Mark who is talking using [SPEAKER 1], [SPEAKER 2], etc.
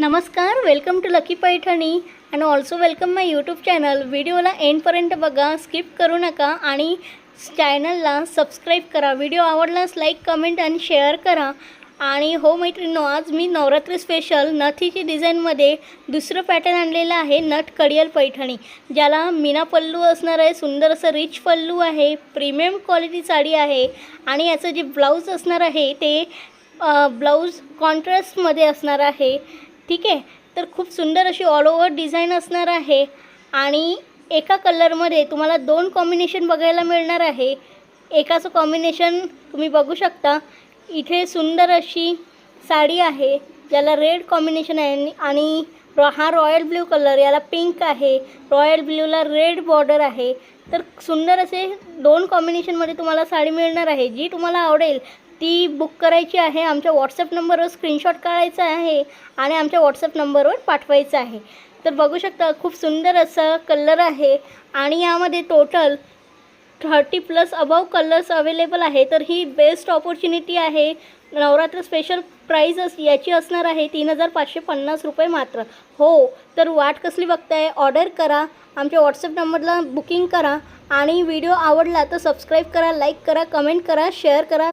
[SPEAKER 1] नमस्कार, welcome to Lucky Paithani and also welcome my YouTube channel. व्हिडिओला एंडपर्यंत बघा, स्किप करू नका आणि चॅनलला सबस्क्राईब करा। व्हिडिओ आवडल्यास लाईक, कमेंट आणि शेअर करा। आणि हो मैत्रिणींनो, आज मी नवरात्री स्पेशल नथीची डिझाईनमध्ये दुसरं पॅटर्न आणलेलं आहे, नथ कडियाल पैठणी, ज्याला मीना पल्लू असणार आहे। सुंदर असं रिच पल्लू आहे, प्रीमियम क्वालिटी साडी आहे आणि याचं जे ब्लाऊज असणार आहे ते ब्लाऊज कॉन्ट्रास्टमध्ये असणार आहे। ठीक आहे, तर खूप सुंदर अशी ऑल ओव्हर डिझाईन असणार आहे आणि एका कलरमध्ये तुम्हाला दोन कॉम्बिनेशन बघायला मिळणार आहे। एकाचं कॉम्बिनेशन तुम्ही बघू शकता, इथे सुंदर अशी साडी आहे ज्याला रेड कॉम्बिनेशन आहे आणि हा रॉयल ब्ल्यू कलर, याला पिंक आहे, रॉयल ब्ल्यूला रेड बॉर्डर आहे। तर सुंदर असे दोन कॉम्बिनेशनमध्ये तुम्हाला साडी मिळणार आहे। जी तुम्हाला आवडेल ती बुक करायची आहे। आमच्या व्हॉट्सअप नंबरवर स्क्रीनशॉट काढायचा आहे आणि आमच्या व्हॉट्सअप नंबरवर पाठवायचं आहे। तर बघू शकता, खूप सुंदर असा कलर आहे आणि यामध्ये टोटल 30+ अबव कलर्स अवेलेबल आहे। तर ही बेस्ट ऑपॉर्च्युनिटी आहे। नवरात्र स्पेशल प्राइस याची असणार आहे 3550 रुपये मात्र। हो, तर वाट कसली बघताय, ऑर्डर करा, आमच्या व्हॉट्सअप नंबरला बुकिंग करा आणि व्हिडिओ आवडला तर सबस्क्राईब करा, लाईक करा, कमेंट करा, शेअर करा।